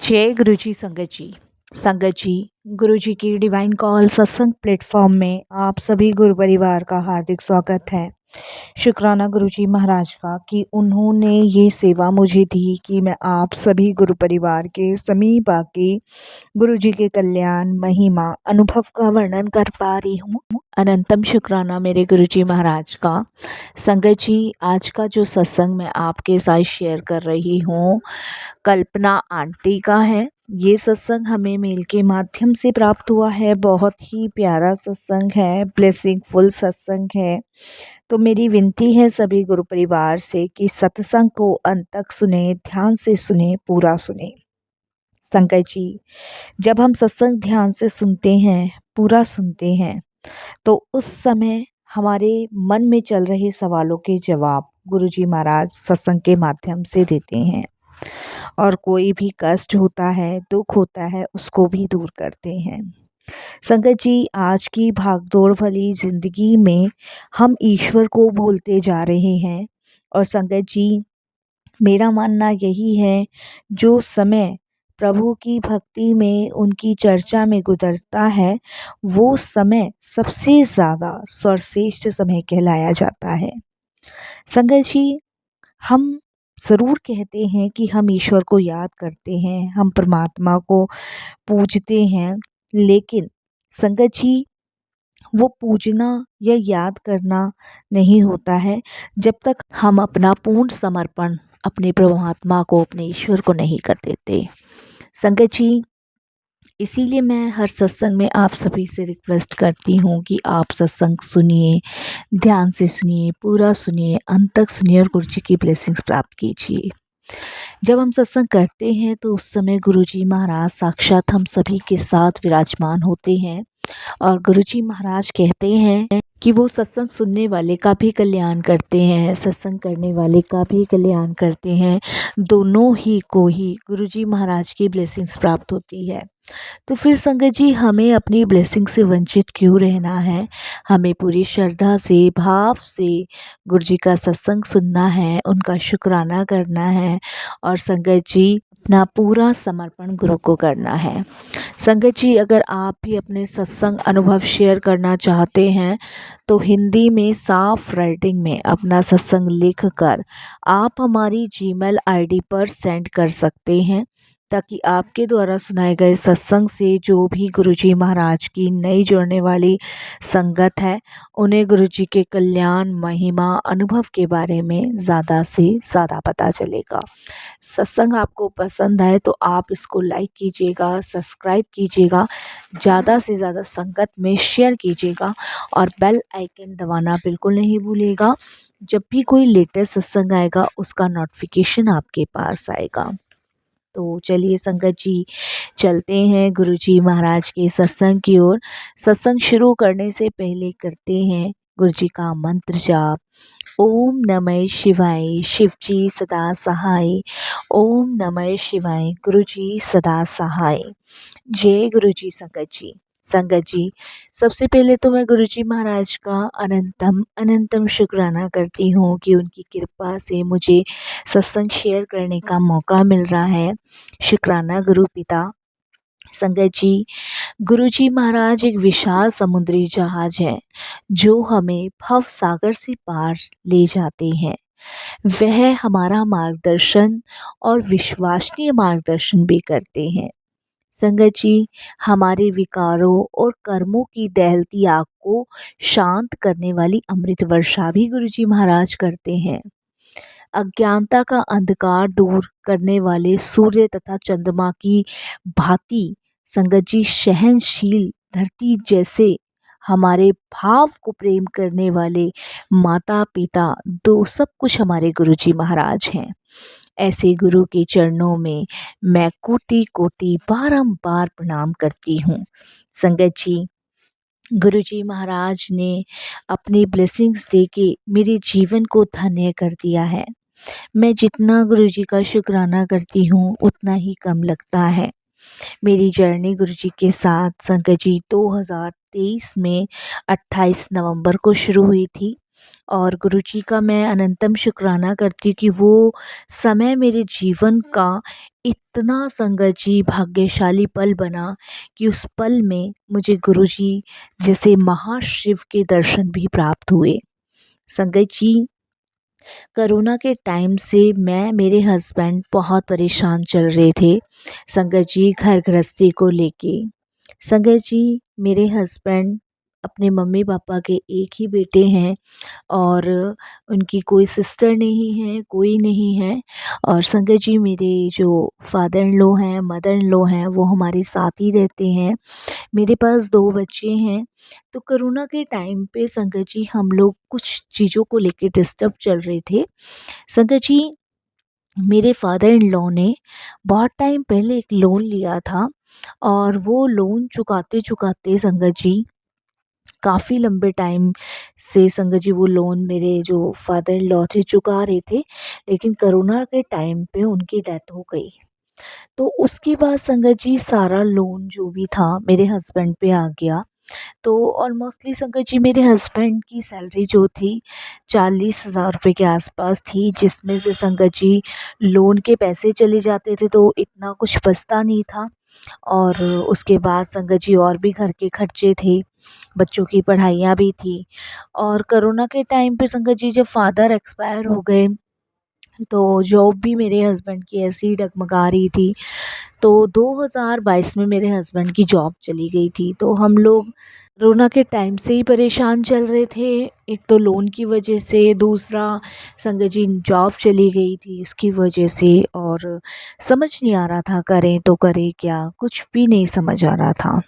जय गुरु जी संगत जी गुरु जी की डिवाइन कॉल सत्संग प्लेटफॉर्म में आप सभी गुरु परिवार का हार्दिक स्वागत है। शुक्राना गुरु जी महाराज का कि उन्होंने ये सेवा मुझे दी कि मैं आप सभी गुरु परिवार के समीप आके गुरु जी के कल्याण महिमा अनुभव का वर्णन कर पा रही हूँ। अनंतम शुक्राना मेरे गुरु जी महाराज का। संगत जी, आज का जो सत्संग मैं आपके साथ शेयर कर रही हूँ कल्पना आंटी का है। ये सत्संग हमें मेल के माध्यम से प्राप्त हुआ है। बहुत ही प्यारा सत्संग है, ब्लेसिंग फुल सत्संग है। तो मेरी विनती है सभी गुरु परिवार से कि सत्संग को अंत तक सुने, ध्यान से सुने, पूरा सुने। संगत जी, जब हम सत्संग ध्यान से सुनते हैं, पूरा सुनते हैं, तो उस समय हमारे मन में चल रहे सवालों के जवाब गुरुजी महाराज सत्संग के माध्यम से देते हैं और कोई भी कष्ट होता है, दुख होता है, उसको भी दूर करते हैं। संगत जी, आज की भागदौड़ भरी जिंदगी में हम ईश्वर को भूलते जा रहे हैं। और संगत जी, मेरा मानना यही है, जो समय प्रभु की भक्ति में, उनकी चर्चा में गुजरता है, वो समय सबसे ज़्यादा सर्वश्रेष्ठ समय कहलाया जाता है। संगत जी, हम ज़रूर कहते हैं कि हम ईश्वर को याद करते हैं, हम परमात्मा को पूजते हैं, लेकिन संगत जी, वो पूजना या याद करना नहीं होता है जब तक हम अपना पूर्ण समर्पण अपने परमात्मा को, अपने ईश्वर को नहीं कर देते। संगत जी, इसीलिए मैं हर सत्संग में आप सभी से रिक्वेस्ट करती हूँ कि आप सत्संग सुनिए, ध्यान से सुनिए, पूरा सुनिए, अंत तक सुनिए और गुरु जी की ब्लेसिंग्स प्राप्त कीजिए। जब हम सत्संग करते हैं तो उस समय गुरुजी महाराज साक्षात हम सभी के साथ विराजमान होते हैं और गुरुजी महाराज कहते हैं कि वो सत्संग सुनने वाले का भी कल्याण करते हैं, सत्संग करने वाले का भी कल्याण करते हैं। दोनों ही को ही गुरुजी महाराज की ब्लेसिंग्स प्राप्त होती है। तो फिर संगत जी, हमें अपनी ब्लेसिंग से वंचित क्यों रहना है? हमें पूरी श्रद्धा से, भाव से गुरु जी का सत्संग सुनना है, उनका शुक्राना करना है और संगत जी, अपना पूरा समर्पण गुरु को करना है। संगत जी, अगर आप भी अपने सत्संग अनुभव शेयर करना चाहते हैं तो हिंदी में साफ राइटिंग में अपना सत्संग लिख कर आप हमारी जीमेल आईडी पर सेंड कर सकते हैं, ताकि आपके द्वारा सुनाए गए सत्संग से जो भी गुरुजी महाराज की नई जुड़ने वाली संगत है, उन्हें गुरुजी के कल्याण, महिमा, अनुभव के बारे में ज़्यादा से ज़्यादा पता चलेगा। सत्संग आपको पसंद आए तो आप इसको लाइक कीजिएगा, सब्सक्राइब कीजिएगा, ज़्यादा से ज़्यादा संगत में शेयर कीजिएगा और बेल आइकन दबाना बिल्कुल नहीं भूलिएगा। जब भी कोई लेटेस्ट सत्संग आएगा उसका नोटिफिकेशन आपके पास आएगा। तो चलिए संगत जी, चलते हैं गुरुजी महाराज के सत्संग की ओर। सत्संग शुरू करने से पहले करते हैं गुरुजी का मंत्र जाप। ओम नमः शिवाय, शिवजी सदा सहाय। ओम नमः शिवाय, गुरुजी सदा सहाय। जय गुरुजी। संगत जी, सबसे पहले तो मैं गुरुजी महाराज का अनंतम अनंतम शुक्राना करती हूँ कि उनकी कृपा से मुझे सत्संग शेयर करने का मौका मिल रहा है। शुक्राना गुरु पिता। संगत जी, गुरुजी महाराज एक विशाल समुद्री जहाज है जो हमें भव सागर से पार ले जाते हैं। वह हमारा मार्गदर्शन और विश्वसनीय मार्गदर्शन भी करते हैं। संगत जी, हमारे विकारों और कर्मों की दहलती आग को शांत करने वाली अमृत वर्षा भी गुरुजी महाराज करते हैं। अज्ञानता का अंधकार दूर करने वाले सूर्य तथा चंद्रमा की भांति संगत जी, सहनशील धरती जैसे हमारे भाव को प्रेम करने वाले माता पिता, दो सब कुछ हमारे गुरुजी महाराज हैं। ऐसे गुरु के चरणों में मैं कोटि कोटि बारंबार प्रणाम करती हूँ। संगत जी, गुरुजी महाराज ने अपनी ब्लेसिंग्स देके मेरे जीवन को धन्य कर दिया है। मैं जितना गुरुजी का शुक्राना करती हूँ उतना ही कम लगता है। मेरी जर्नी गुरुजी के साथ संगत जी 2023 में 28 नवंबर को शुरू हुई थी और गुरुजी का मैं अनंतम शुक्राना करती हूँ कि वो समय मेरे जीवन का इतना संगत जी भाग्यशाली पल बना कि उस पल में मुझे गुरुजी जैसे महाशिव के दर्शन भी प्राप्त हुए। संगत जी, कोरोना के टाइम से मैं मेरे हस्बैंड बहुत परेशान चल रहे थे संगत जी घर गृहस्थी को लेके। संगत जी, मेरे हस्बैंड अपने मम्मी पापा के एक ही बेटे हैं और उनकी कोई सिस्टर नहीं है, कोई नहीं है। और संगत जी, मेरे जो फादर इन लॉ हैं, मदर इन लॉ हैं, वो हमारे साथ ही रहते हैं। मेरे पास 2 बच्चे हैं। तो कोरोना के टाइम पे संगत जी हम लोग कुछ चीज़ों को लेके डिस्टर्ब चल रहे थे। संगत जी, मेरे फादर इन लॉ ने बहुत टाइम पहले एक लोन लिया था और वो लोन चुकाते-चुकाते संगत जी काफ़ी लंबे टाइम से संगत जी वो लोन मेरे जो फादर इन लॉ थे चुका रहे थे, लेकिन कोरोना के टाइम पे उनकी डेथ हो गई। तो उसके बाद संगत जी सारा लोन जो भी था मेरे हस्बैंड पे आ गया। तो ऑलमोस्टली संगत जी मेरे हस्बैंड की सैलरी जो थी 40,000 रुपये के आसपास थी, जिसमें से संगत जी लोन के पैसे चले जाते थे तो इतना कुछ बचता नहीं था। और उसके बाद संगत जी और भी घर के खर्चे थे, बच्चों की पढ़ाइयाँ भी थी। और कोरोना के टाइम पे संगत जी जब फादर एक्सपायर हो गए तो जॉब भी मेरे हस्बैंड की ऐसी ही डगमगा रही थी। तो 2022 में मेरे हस्बैंड की जॉब चली गई थी। तो हम लोग कोरोना के टाइम से ही परेशान चल रहे थे। एक तो लोन की वजह से, दूसरा संगत जी जॉब चली गई थी उसकी वजह से, और समझ नहीं आ रहा था करें तो करें क्या, कुछ भी नहीं समझ आ रहा था।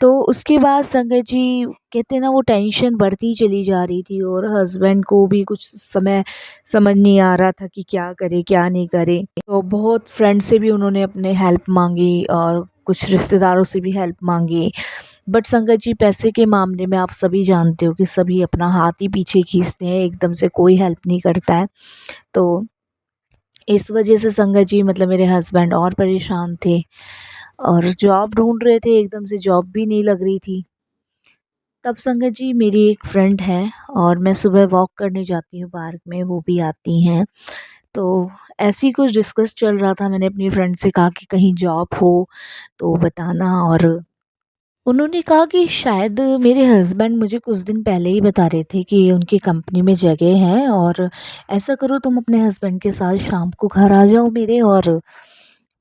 तो उसके बाद संगत जी कहते हैं ना, वो टेंशन बढ़ती चली जा रही थी और हस्बैंड को भी कुछ समय समझ नहीं आ रहा था कि क्या करे क्या नहीं करे। तो बहुत फ्रेंड से भी उन्होंने अपने हेल्प मांगी और कुछ रिश्तेदारों से भी हेल्प मांगी। बट संगत जी पैसे के मामले में आप सभी जानते हो कि सभी अपना हाथ ही पीछे खींचते हैं, एकदम से कोई हेल्प नहीं करता है। तो इस वजह से संगत जी मतलब मेरे हस्बैंड और परेशान थे और जॉब ढूंढ रहे थे, एकदम से जॉब भी नहीं लग रही थी। तब संगत जी मेरी एक फ्रेंड है और मैं सुबह वॉक करने जाती हूँ पार्क में, वो भी आती हैं। तो ऐसे ही कुछ डिस्कस चल रहा था, मैंने अपनी फ्रेंड से कहा कि कहीं जॉब हो तो बताना। और उन्होंने कहा कि शायद मेरे हस्बैंड मुझे कुछ दिन पहले ही बता रहे थे कि उनकी कंपनी में जगह है, और ऐसा करो तुम अपने हस्बैंड के साथ शाम को घर आ जाओ मेरे, और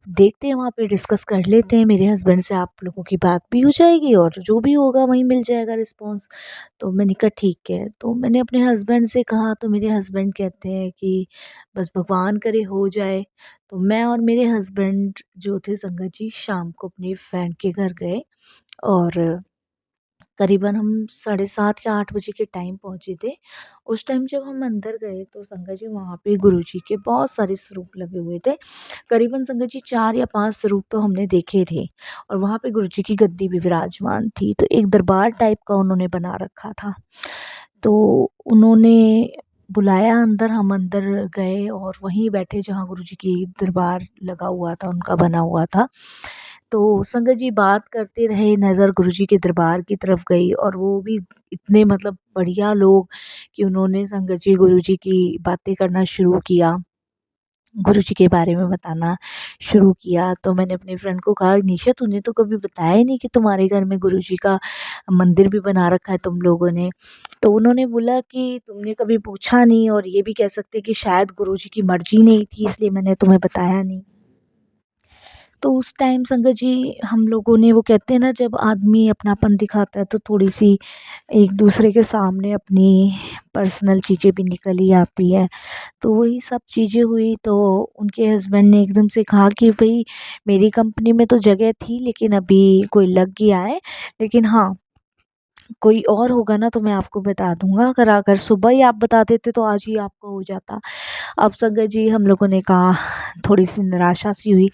देखते हैं वहाँ पे डिस्कस कर लेते हैं, मेरे हस्बैंड से आप लोगों की बात भी हो जाएगी और जो भी होगा वहीं मिल जाएगा रिस्पॉन्स। तो मैंने कहा ठीक है। तो मैंने अपने हस्बैंड से कहा तो मेरे हस्बैंड कहते हैं कि बस भगवान करे हो जाए। तो मैं और मेरे हस्बैंड जो थे संगत जी शाम को अपनी फ्रेंड के घर गए और करीबन हम 7:30 या 8 बजे के टाइम पहुँचे थे। उस टाइम जब हम अंदर गए तो संगत जी वहाँ पे गुरुजी के बहुत सारे स्वरूप लगे हुए थे। करीबन संगत जी 4 या 5 स्वरूप तो हमने देखे थे और वहाँ पे गुरुजी की गद्दी भी विराजमान थी। तो एक दरबार टाइप का उन्होंने बना रखा था। तो उन्होंने बुलाया अंदर, हम अंदर गए और वहीं बैठे जहाँ गुरुजी की दरबार लगा हुआ था, उनका बना हुआ था। तो संगत जी बात करते रहे, नज़र गुरुजी के दरबार की तरफ गई और वो भी इतने मतलब बढ़िया लोग कि उन्होंने संगत जी गुरुजी की बातें करना शुरू किया, गुरुजी के बारे में बताना शुरू किया। तो मैंने अपनी फ्रेंड को कहा, निशा तूने तो कभी बताया ही नहीं कि तुम्हारे घर में गुरुजी का मंदिर भी बना रखा है तुम लोगों ने। तो उन्होंने बोला कि तुमने कभी पूछा नहीं, और ये भी कह सकते कि शायद गुरुजी की मर्ज़ी नहीं थी इसलिए मैंने तुम्हें बताया नहीं। तो उस टाइम संगत जी हम लोगों ने, वो कहते हैं ना जब आदमी अपनापन दिखाता है तो थोड़ी-सी एक दूसरे के सामने अपनी पर्सनल चीज़ें भी निकल ही आती है। तो वही सब चीज़ें हुई तो उनके हस्बैंड ने एकदम से कहा कि भई मेरी कंपनी में तो जगह थी लेकिन अभी कोई लग गया है। लेकिन हाँ, कोई और होगा ना तो मैं आपको बता दूँगा, अगर अगर सुबह ही आप बता देते तो आज ही आपका हो जाता। अब संगत जी हम लोगों ने कहा, थोड़ी-सी निराशा सी हुई।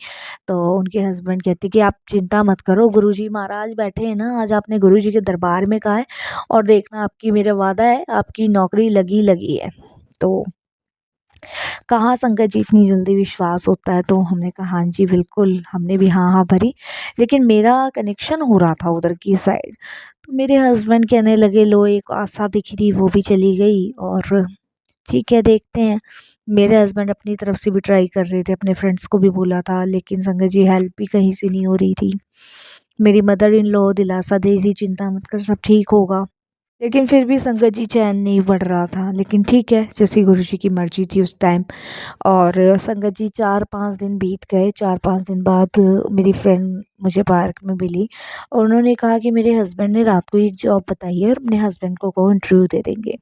तो उनके हस्बैंड कहते कि आप चिंता मत करो, गुरुजी महाराज बैठे हैं ना, आज आपने गुरुजी के दरबार में कहा है और देखना आपकी, मेरा वादा है आपकी नौकरी लगी लगी है। तो कहाँ संगत जी इतनी जल्दी विश्वास होता है, तो हमने कहा हाँ जी बिल्कुल, हमने भी हाँ हाँ भरी। लेकिन मेरा कनेक्शन हो रहा था उधर की साइड, तो मेरे हस्बैंड कहने लगे लो एक आशा दिख रही वो भी चली गई, और ठीक है देखते हैं। मेरे हस्बैंड अपनी तरफ से भी ट्राई कर रहे थे, अपने फ्रेंड्स को भी बोला था, लेकिन संगत जी हेल्प भी कहीं से नहीं हो रही थी। मेरी मदर इन लॉ दिलासा दे रही थी चिंता मत कर सब ठीक होगा, लेकिन फिर भी संगत जी चैन नहीं पड़ रहा था। लेकिन ठीक है जैसी गुरु जी की मर्जी थी उस टाइम। और संगत जी 4-5 दिन बीत गए। 4-5 दिन बाद मेरी फ्रेंड मुझे पार्क में मिली और उन्होंने कहा कि मेरे हस्बैंड ने रात को एक जॉब बताई है और अपने हस्बैंड को कहो इंटरव्यू दे देंगे।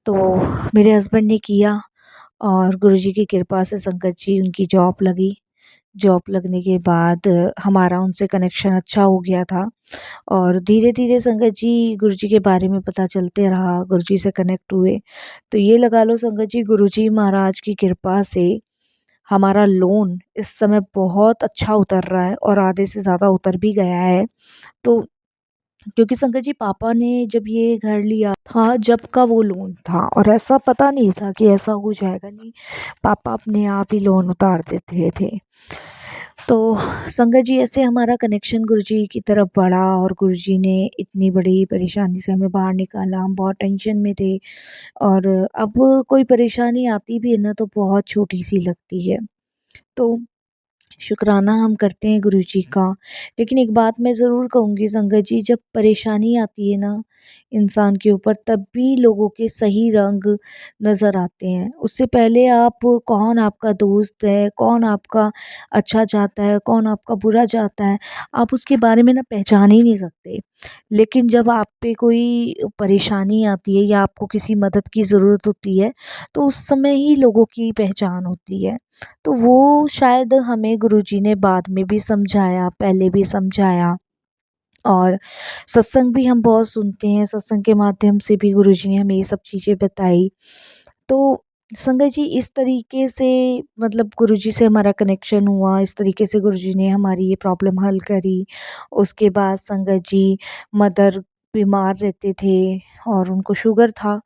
तो मेरे हस्बैंड ने किया और गुरुजी की कृपा से संगत जी उनकी जॉब लगी। जॉब लगने के बाद हमारा उनसे कनेक्शन अच्छा हो गया था और धीरे-धीरे संगत जी गुरुजी के बारे में पता चलते रहा, गुरुजी से कनेक्ट हुए। तो ये लगा लो संगत जी गुरुजी महाराज की कृपा से हमारा लोन इस समय बहुत अच्छा उतर रहा है और आधे से ज़्यादा उतर भी गया है। तो क्योंकि संगत जी पापा ने जब ये घर लिया था जब का वो लोन था और ऐसा पता नहीं था कि ऐसा हो जाएगा, नहीं पापा अपने आप ही लोन उतार देते थे। तो संगत जी ऐसे हमारा कनेक्शन गुरुजी की तरफ बढ़ा और गुरुजी ने इतनी बड़ी परेशानी से हमें बाहर निकाला। हम बहुत टेंशन में थे और अब कोई परेशानी आती भी है ना तो बहुत छोटी सी लगती है। तो शुक्राना हम करते हैं गुरुजी का। लेकिन एक बात मैं ज़रूर कहूँगी संगत जी, जब परेशानी आती है ना इंसान के ऊपर तब भी लोगों के सही रंग नज़र आते हैं। उससे पहले आप कौन आपका दोस्त है, कौन आपका अच्छा चाहता है, कौन आपका बुरा चाहता है, आप उसके बारे में ना पहचान ही नहीं सकते। लेकिन जब आप पे कोई परेशानी आती है या आपको किसी मदद की ज़रूरत होती है, तो उस समय ही लोगों की पहचान होती है। तो वो शायद हमें गुरुजी ने बाद में भी समझाया, पहले भी समझाया और सत्संग भी हम बहुत सुनते हैं, सत्संग के माध्यम से भी गुरुजी ने हमें ये सब चीज़ें बताई। तो संगत जी इस तरीके से मतलब गुरुजी से हमारा कनेक्शन हुआ, इस तरीके से गुरुजी ने हमारी ये प्रॉब्लम हल करी। उसके बाद संगत जी मदर बीमार रहते थे और उनको शुगर था,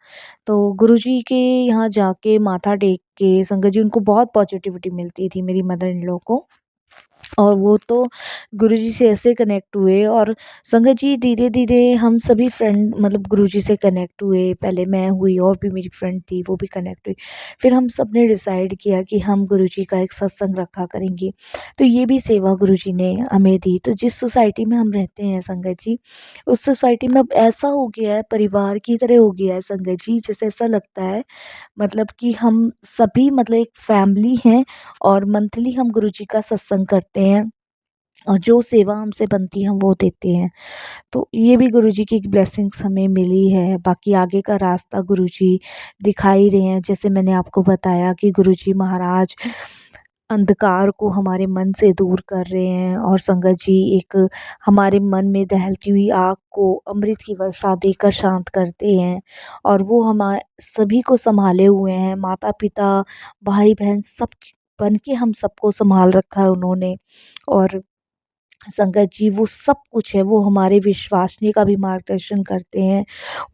तो गुरुजी के यहाँ जाके माथा टेक के संगत जी उनको बहुत पॉजिटिविटी मिलती थी मेरी मदर इन लॉ को। और वो तो गुरुजी से ऐसे कनेक्ट हुए और संगत जी धीरे-धीरे हम सभी फ्रेंड मतलब गुरुजी से कनेक्ट हुए। पहले मैं हुई और भी मेरी फ्रेंड थी वो भी कनेक्ट हुई। फिर हम सब ने डिसाइड किया कि हम गुरुजी का एक सत्संग रखा करेंगे। तो ये भी सेवा गुरुजी ने हमें दी। तो जिस सोसाइटी में हम रहते हैं संगत जी, उस सोसाइटी में अब ऐसा हो गया है परिवार की तरह हो गया है संगत जी, जैसे ऐसा लगता है मतलब कि हम सभी मतलब एक फैमिली हैं और मंथली हम गुरुजी का सत्संग करते हैं और जो सेवा हमसे बनती है हम वो देते हैं। तो ये भी गुरुजी की एक ब्लेसिंग्स हमें मिली है। बाकी आगे का रास्ता गुरुजी दिखा ही रहे हैं। जैसे मैंने आपको बताया कि गुरुजी महाराज अंधकार को हमारे मन से दूर कर रहे हैं और संगत जी एक हमारे मन में दहलती हुई आग को अमृत की वर्षा देकर शांत करते हैं और वो सभी को संभाले हुए हैं। माता-पिता, भाई-बहन सब बन के हम सबको संभाल रखा है उन्होंने। और संगत जी वो सब कुछ है, वो हमारे विश्वासनी का भी मार्गदर्शन करते हैं।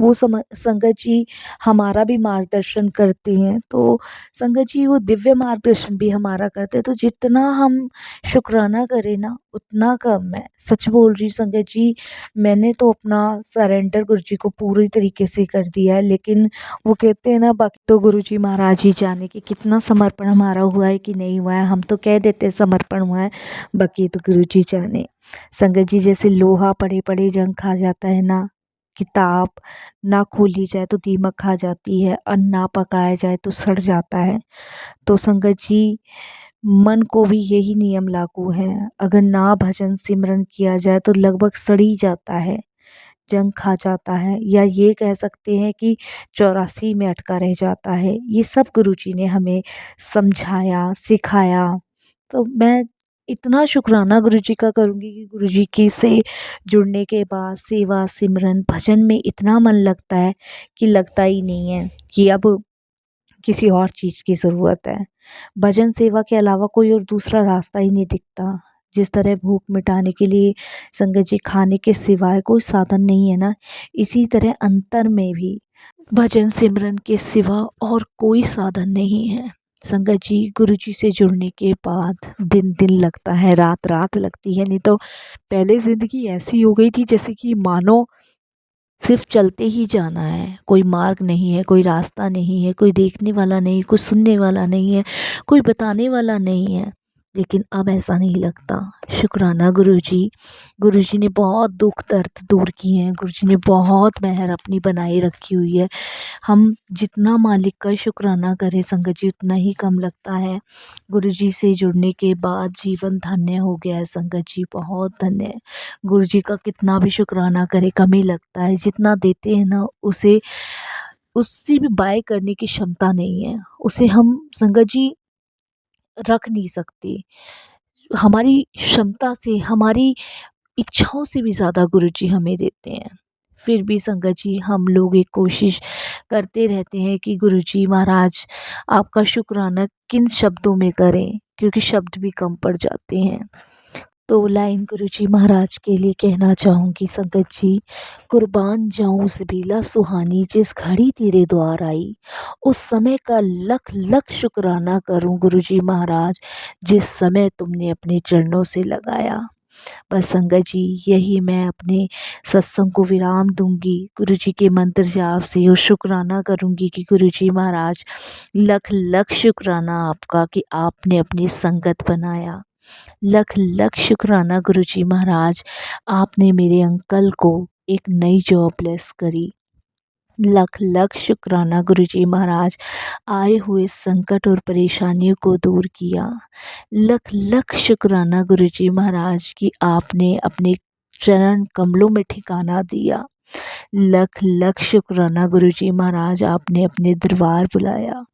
वो संगत जी हमारा भी मार्गदर्शन करते हैं। तो संगत जी वो दिव्य मार्गदर्शन भी हमारा करते हैं। तो जितना हम शुक्राना करें ना उतना कम है। सच बोल रही हूँ संगत जी, मैंने तो अपना सरेंडर गुरुजी को पूरी तरीके से कर दिया है। लेकिन वो कहते हैं ना बाकी तो गुरुजी महाराज ही जाने कि कितना समर्पण हमारा हुआ है कि नहीं हुआ है। हम तो कह देते हैं समर्पण हुआ है, बाकी तो गुरुजी जाने। संगत जी जैसे लोहा पड़े-पड़े जंग खा जाता है ना, किताब ना खोली जाए तो दीमक खा जाती है, अन्न ना पकाया जाए तो सड़ जाता है। तो संगत जी मन को भी यही नियम लागू है। अगर ना भजन सिमरन किया जाए तो लगभग सड़ ही जाता है, जंग खा जाता है या ये कह सकते हैं कि 84 में अटका रह जाता है। ये सब गुरुजी ने हमें समझाया, सिखाया। तो मैं इतना शुक्राना गुरुजी का करूँगी कि गुरुजी की से जुड़ने के बाद सेवा, सिमरन, भजन में इतना मन लगता है कि लगता ही नहीं है कि अब किसी और चीज़ की ज़रूरत है। भजन सेवा के अलावा कोई और दूसरा रास्ता ही नहीं दिखता। जिस तरह भूख मिटाने के लिए संगत जी खाने के सिवाय कोई साधन नहीं है ना, इसी तरह अंतर में भी भजन सिमरन के सिवा और कोई साधन नहीं है। संगत जी, गुरु जी से जुड़ने के बाद दिन दिन लगता है, रात रात लगती है। नहीं तो पहले ज़िंदगी ऐसी हो गई थी जैसे कि मानो सिर्फ चलते ही जाना है, कोई मार्ग नहीं है, कोई रास्ता नहीं है, कोई देखने वाला नहीं, कोई सुनने वाला नहीं है, कोई बताने वाला नहीं है। लेकिन अब ऐसा नहीं लगता। शुक्राना गुरुजी ने बहुत दुख दर्द दूर किए हैं। गुरुजी ने बहुत मेहर अपनी बनाई रखी हुई है। हम जितना मालिक का शुक्राना करें संगत जी, उतना ही कम लगता है। गुरुजी से जुड़ने के बाद जीवन धन्य हो गया है संगत जी, बहुत धन्य है। गुरुजी का कितना भी शुक्राना करें कम ही लगता है। जितना देते हैं ना, उसे उससे भी बाय करने की क्षमता नहीं है। उसे हम संगत जी रख नहीं सकते। हमारी क्षमता से, हमारी इच्छाओं से भी ज़्यादा गुरुजी हमें देते हैं। फिर भी संगत जी, हम लोग एक कोशिश करते रहते हैं कि गुरुजी महाराज आपका शुक्राना किन शब्दों में करें, क्योंकि शब्द भी कम पड़ जाते हैं। तो लाइन गुरुजी महाराज के लिए कहना चाहूँगी संगत जी, कुर्बान जाऊँ सबीला सुहानी, जिस घड़ी तेरे द्वार आई, उस समय का लख लख शुक्राना करूँ गुरुजी महाराज, जिस समय तुमने अपने चरणों से लगाया। बस संगत जी, यही मैं अपने सत्संग को विराम दूंगी। गुरुजी के मंत्र जाप से और शुक्राना करूंगी कि गुरुजी महाराज लख लख शुक्राना आपका कि आपने अपनी संगत बनाया। लख लख शुक्राना गुरुजी महाराज, आपने मेरे अंकल को एक नई जॉब लेस करी। लख लख शुक्राना गुरुजी महाराज, आए हुए संकट और परेशानियों को दूर किया। लख लख शुक्राना गुरुजी महाराज कि आपने अपने चरण कमलों में ठिकाना दिया। लख लख शुक्राना गुरुजी महाराज, आपने अपने दरबार बुलाया।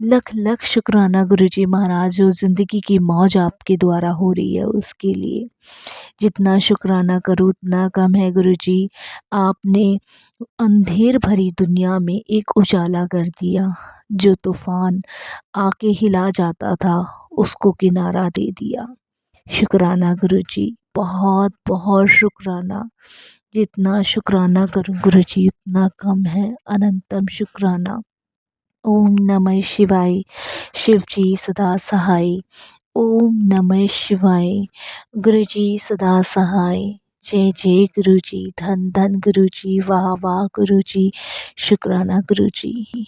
लख लख शुक्राना गुरुजी महाराज, जो ज़िंदगी की मौज आपके द्वारा हो रही है उसके लिए। जितना शुक्राना करूँ उतना कम है गुरुजी। आपने अंधेर भरी दुनिया में एक उजाला कर दिया। जो तूफान आके हिला जाता था, उसको किनारा दे दिया। शुक्राना गुरुजी, बहुत बहुत शुक्राना। जितना शुक्राना करूं गुरुजी उतना कम है। अनंतम शुक्राना। ओम नमः शिवाय। शिव जी सदा सहाय। ओम नमः शिवाय। गुरुजी सदा सहाय। जय जय गुरुजी, धन धन गुरुजी, वाह वाह गुरुजी, शुक्राना गुरुजी।